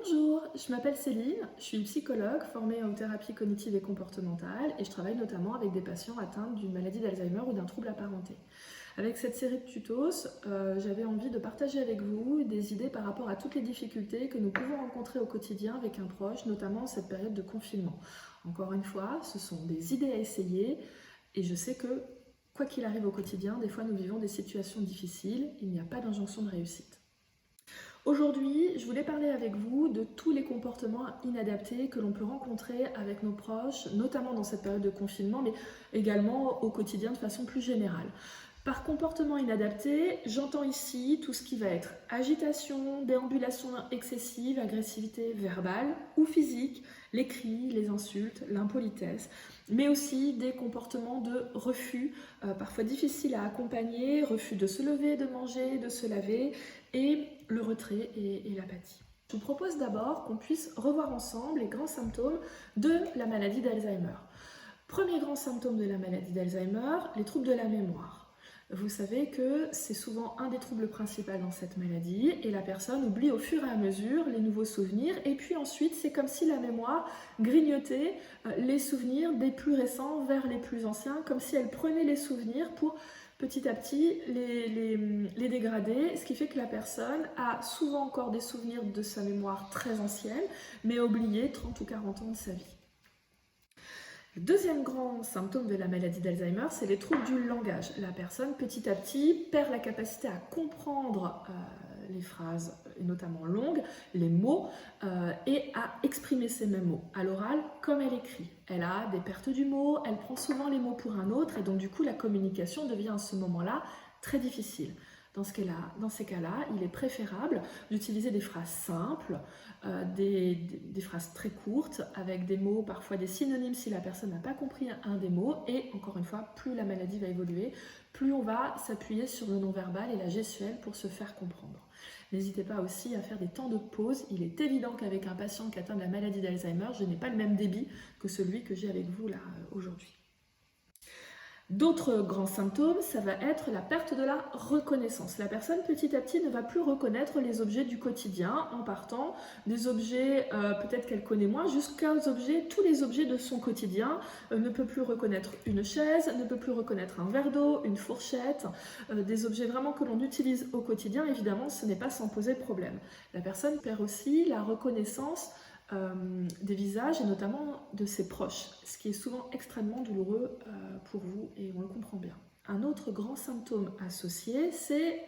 Bonjour, je m'appelle Céline, je suis psychologue formée en thérapie cognitive et comportementale et je travaille notamment avec des patients atteints d'une maladie d'Alzheimer ou d'un trouble apparenté. Avec cette série de tutos, j'avais envie de partager avec vous des idées par rapport à toutes les difficultés que nous pouvons rencontrer au quotidien avec un proche, notamment en cette période de confinement. Encore une fois, ce sont des idées à essayer et je sais que, quoi qu'il arrive au quotidien, des fois nous vivons des situations difficiles, il n'y a pas d'injonction de réussite. Aujourd'hui, je voulais parler avec vous de tous les comportements inadaptés que l'on peut rencontrer avec nos proches, notamment dans cette période de confinement, mais également au quotidien de façon plus générale. Par comportement inadapté, j'entends ici tout ce qui va être agitation, déambulation excessive, agressivité verbale ou physique, les cris, les insultes, l'impolitesse, mais aussi des comportements de refus, parfois difficiles à accompagner, refus de se lever, de manger, de se laver, et le retrait et l'apathie. Je vous propose d'abord qu'on puisse revoir ensemble les grands symptômes de la maladie d'Alzheimer. Premier grand symptôme de la maladie d'Alzheimer, les troubles de la mémoire. Vous savez que c'est souvent un des troubles principaux dans cette maladie et la personne oublie au fur et à mesure les nouveaux souvenirs et puis ensuite c'est comme si la mémoire grignotait les souvenirs des plus récents vers les plus anciens, comme si elle prenait les souvenirs pour petit à petit les dégrader, ce qui fait que la personne a souvent encore des souvenirs de sa mémoire très ancienne mais oublié 30 ou 40 ans de sa vie. Le deuxième grand symptôme de la maladie d'Alzheimer, c'est les troubles du langage. La personne, petit à petit, perd la capacité à comprendre les phrases, notamment longues, les mots, et à exprimer ces mêmes mots, à l'oral comme elle écrit. Elle a des pertes du mot, elle prend souvent les mots pour un autre, et donc du coup, la communication devient à ce moment-là très difficile. Dans ces cas-là, il est préférable d'utiliser des phrases simples, des phrases très courtes, avec des mots, parfois des synonymes si la personne n'a pas compris un des mots. Et encore une fois, plus la maladie va évoluer, plus on va s'appuyer sur le non-verbal et la gestuelle pour se faire comprendre. N'hésitez pas aussi à faire des temps de pause. Il est évident qu'avec un patient qui atteint de la maladie d'Alzheimer, je n'ai pas le même débit que celui que j'ai avec vous là aujourd'hui. D'autres grands symptômes, ça va être la perte de la reconnaissance. La personne petit à petit ne va plus reconnaître les objets du quotidien en partant des objets peut-être qu'elle connaît moins jusqu'aux objets, tous les objets de son quotidien. Ne peut plus reconnaître une chaise, ne peut plus reconnaître un verre d'eau, une fourchette, des objets vraiment que l'on utilise au quotidien. Évidemment, ce n'est pas sans poser de problème. La personne perd aussi la reconnaissance des visages et notamment de ses proches, ce qui est souvent extrêmement douloureux pour vous et on le comprend bien. Un autre grand symptôme associé, c'est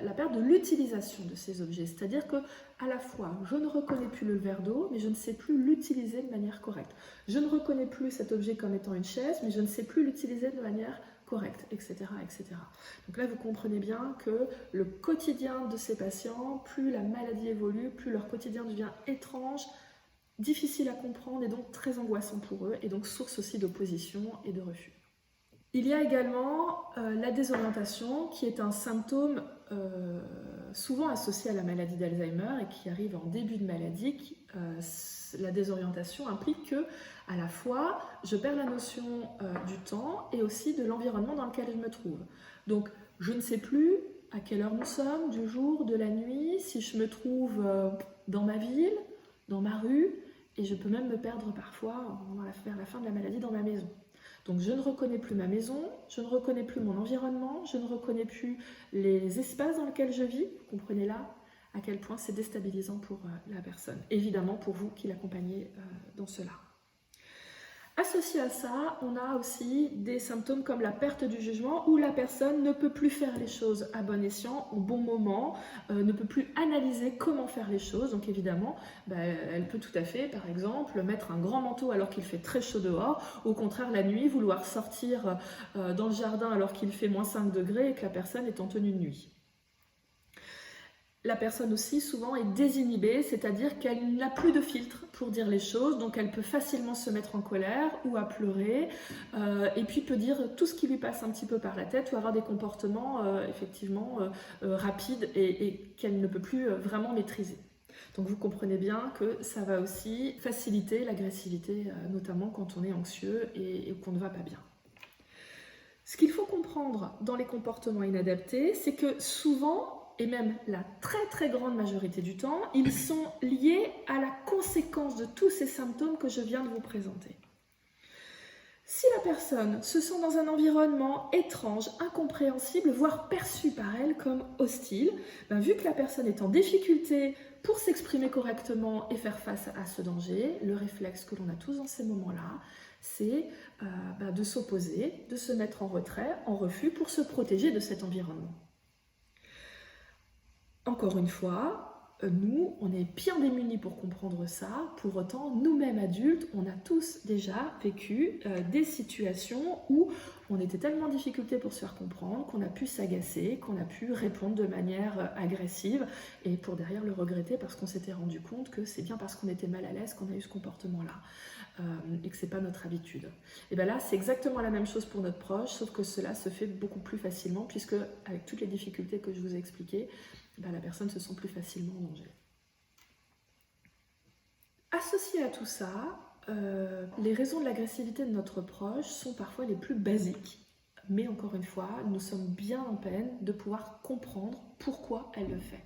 la perte de l'utilisation de ces objets, c'est-à-dire que à la fois je ne reconnais plus le verre d'eau, mais je ne sais plus l'utiliser de manière correcte. Je ne reconnais plus cet objet comme étant une chaise, mais je ne sais plus l'utiliser de manière correcte, etc., etc. Donc là, vous comprenez bien que le quotidien de ces patients, plus la maladie évolue, plus leur quotidien devient étrange, difficile à comprendre et donc très angoissant pour eux et donc source aussi d'opposition et de refus. Il y a également la désorientation qui est un symptôme souvent associé à la maladie d'Alzheimer et qui arrive en début de maladie. La désorientation implique que à la fois je perds la notion du temps et aussi de l'environnement dans lequel je me trouve. Donc je ne sais plus à quelle heure nous sommes, du jour, de la nuit, si je me trouve dans ma ville, dans ma rue, et je peux même me perdre parfois vers la fin de la maladie dans ma maison. Donc je ne reconnais plus ma maison, je ne reconnais plus mon environnement, je ne reconnais plus les espaces dans lesquels je vis. Vous comprenez là à quel point c'est déstabilisant pour la personne. Évidemment pour vous qui l'accompagnez dans cela. Associé à ça, on a aussi des symptômes comme la perte du jugement où la personne ne peut plus faire les choses à bon escient, au bon moment, ne peut plus analyser comment faire les choses. Donc évidemment, elle peut tout à fait, par exemple, mettre un grand manteau alors qu'il fait très chaud dehors. Au contraire, la nuit, vouloir sortir dans le jardin alors qu'il fait moins 5 degrés et que la personne est en tenue de nuit. La personne aussi souvent est désinhibée, c'est-à-dire qu'elle n'a plus de filtre pour dire les choses, donc elle peut facilement se mettre en colère ou à pleurer, et puis peut dire tout ce qui lui passe un petit peu par la tête ou avoir des comportements effectivement rapides et qu'elle ne peut plus vraiment maîtriser. Donc vous comprenez bien que ça va aussi faciliter l'agressivité, notamment quand on est anxieux et qu'on ne va pas bien. Ce qu'il faut comprendre dans les comportements inadaptés, c'est que souvent, et même la très très grande majorité du temps, ils sont liés à la conséquence de tous ces symptômes que je viens de vous présenter. Si la personne se sent dans un environnement étrange, incompréhensible, voire perçu par elle comme hostile, vu que la personne est en difficulté pour s'exprimer correctement et faire face à ce danger, le réflexe que l'on a tous dans ces moments-là, c'est de s'opposer, de se mettre en retrait, en refus pour se protéger de cet environnement. Encore une fois, nous, on est bien démunis pour comprendre ça. Pour autant, nous-mêmes adultes, on a tous déjà vécu des situations où on était tellement en difficulté pour se faire comprendre qu'on a pu s'agacer, qu'on a pu répondre de manière agressive et pour derrière le regretter parce qu'on s'était rendu compte que c'est bien parce qu'on était mal à l'aise qu'on a eu ce comportement-là et que c'est pas notre habitude. Et bien là, c'est exactement la même chose pour notre proche, sauf que cela se fait beaucoup plus facilement puisque avec toutes les difficultés que je vous ai expliquées, la personne se sent plus facilement en danger. Associé à tout ça, les raisons de l'agressivité de notre proche sont parfois les plus basiques, mais encore une fois, nous sommes bien en peine de pouvoir comprendre pourquoi elle le fait.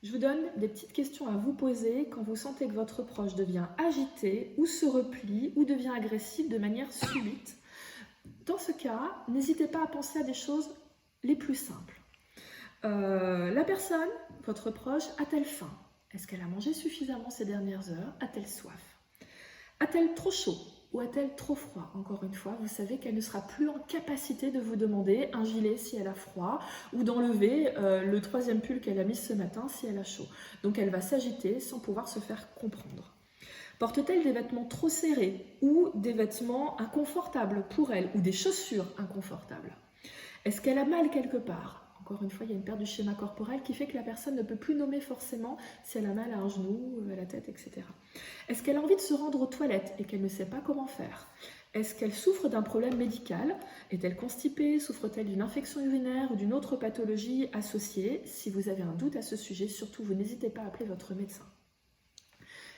Je vous donne des petites questions à vous poser quand vous sentez que votre proche devient agité ou se replie ou devient agressif de manière subite. Dans ce cas, n'hésitez pas à penser à des choses les plus simples. La personne, votre proche, a-t-elle faim? Est-ce qu'elle a mangé suffisamment ces dernières heures? A-t-elle soif? A-t-elle trop chaud ou a-t-elle trop froid? Encore une fois, vous savez qu'elle ne sera plus en capacité de vous demander un gilet si elle a froid ou d'enlever le troisième pull qu'elle a mis ce matin si elle a chaud. Donc elle va s'agiter sans pouvoir se faire comprendre. Porte-t-elle des vêtements trop serrés ou des vêtements inconfortables pour elle ou des chaussures inconfortables? Est-ce qu'elle a mal quelque part? Encore une fois, il y a une perte du schéma corporel qui fait que la personne ne peut plus nommer forcément si elle a mal à un genou, à la tête, etc. Est-ce qu'elle a envie de se rendre aux toilettes et qu'elle ne sait pas comment faire? Est-ce qu'elle souffre d'un problème médical? Est-elle constipée? Souffre-t-elle d'une infection urinaire ou d'une autre pathologie associée? Si vous avez un doute à ce sujet, surtout, vous n'hésitez pas à appeler votre médecin.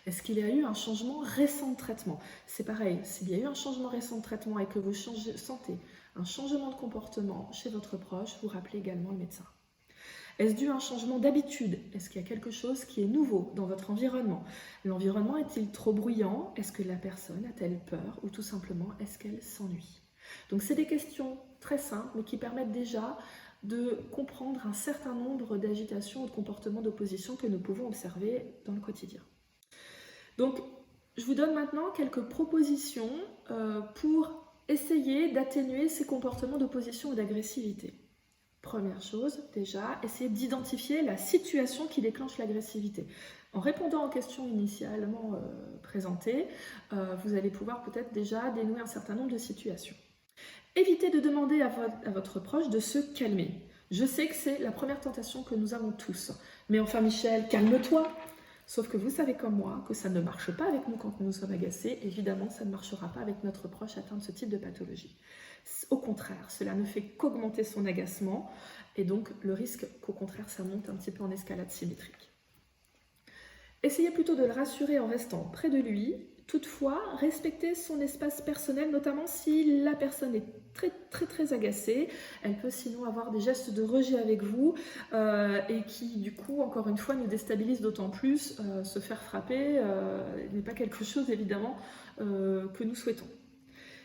Est-ce qu'il y a eu un changement récent de traitement? C'est pareil, s'il y a eu un changement récent de traitement et que vous sentez un changement de comportement chez votre proche, vous rappelez également le médecin. Est-ce dû à un changement d'habitude? Est-ce qu'il y a quelque chose qui est nouveau dans votre environnement? L'environnement est-il trop bruyant? Est-ce que la personne a-t-elle peur? Ou tout simplement, est-ce qu'elle s'ennuie? Donc c'est des questions très simples, mais qui permettent déjà de comprendre un certain nombre d'agitations ou de comportements d'opposition que nous pouvons observer dans le quotidien. Donc, je vous donne maintenant quelques propositions pour essayer d'atténuer ces comportements d'opposition ou d'agressivité. Première chose, déjà, essayez d'identifier la situation qui déclenche l'agressivité. En répondant aux questions initialement présentées, vous allez pouvoir peut-être déjà dénouer un certain nombre de situations. Évitez de demander à votre proche de se calmer. Je sais que c'est la première tentation que nous avons tous. Mais enfin Michel, calme-toi! Sauf que vous savez comme moi que ça ne marche pas avec nous quand nous sommes agacés. Évidemment, ça ne marchera pas avec notre proche atteint de ce type de pathologie. Au contraire, cela ne fait qu'augmenter son agacement et donc le risque qu'au contraire, ça monte un petit peu en escalade symétrique. Essayez plutôt de le rassurer en restant près de lui. Toutefois, respectez son espace personnel, notamment si la personne est très agacée. Elle peut sinon avoir des gestes de rejet avec vous et qui, du coup, encore une fois, nous déstabilisent d'autant plus. Se faire frapper n'est pas quelque chose, évidemment, que nous souhaitons.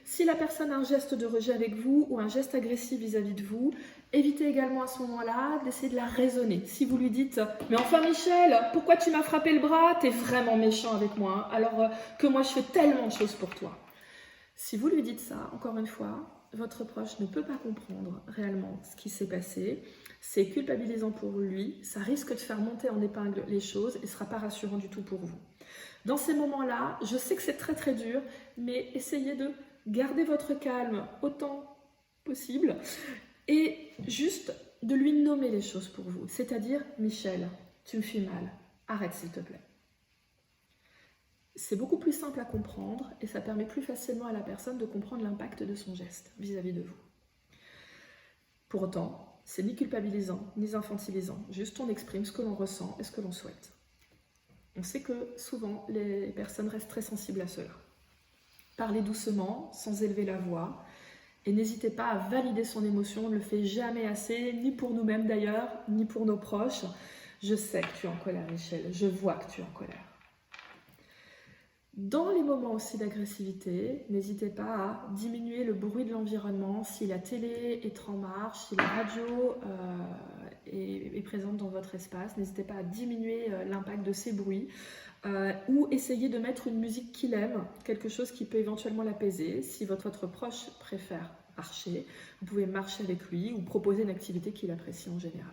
Si la personne a un geste de rejet avec vous ou un geste agressif vis-à-vis de vous, évitez également à ce moment-là d'essayer de la raisonner. Si vous lui dites « Mais enfin Michel, pourquoi tu m'as frappé le bras? T'es vraiment méchant avec moi, hein, alors que moi je fais tellement de choses pour toi. » Si vous lui dites ça, encore une fois, votre proche ne peut pas comprendre réellement ce qui s'est passé. C'est culpabilisant pour lui, ça risque de faire monter en épingle les choses et ne sera pas rassurant du tout pour vous. Dans ces moments-là, je sais que c'est très dur, mais essayez de garder votre calme autant possible et juste de lui nommer les choses pour vous. C'est-à-dire, Michel, tu me fais mal, arrête s'il te plaît. C'est beaucoup plus simple à comprendre et ça permet plus facilement à la personne de comprendre l'impact de son geste vis-à-vis de vous. Pour autant, c'est ni culpabilisant, ni infantilisant. Juste on exprime ce que l'on ressent et ce que l'on souhaite. On sait que souvent, les personnes restent très sensibles à cela. Parlez doucement, sans élever la voix, Et n'hésitez pas à valider son émotion, on ne le fait jamais assez, ni pour nous-mêmes d'ailleurs, ni pour nos proches. Je sais que tu es en colère, Michel, je vois que tu es en colère. Dans les moments aussi d'agressivité, n'hésitez pas à diminuer le bruit de l'environnement. Si la télé est en marche, si la radio est présente dans votre espace, n'hésitez pas à diminuer l'impact de ces bruits. Ou essayer de mettre une musique qu'il aime, quelque chose qui peut éventuellement l'apaiser. Si votre proche préfère marcher, vous pouvez marcher avec lui ou proposer une activité qu'il apprécie en général.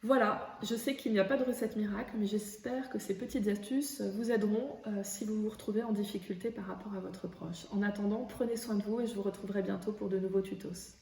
Voilà, je sais qu'il n'y a pas de recette miracle, mais j'espère que ces petites astuces vous aideront si vous vous retrouvez en difficulté par rapport à votre proche. En attendant, prenez soin de vous et je vous retrouverai bientôt pour de nouveaux tutos.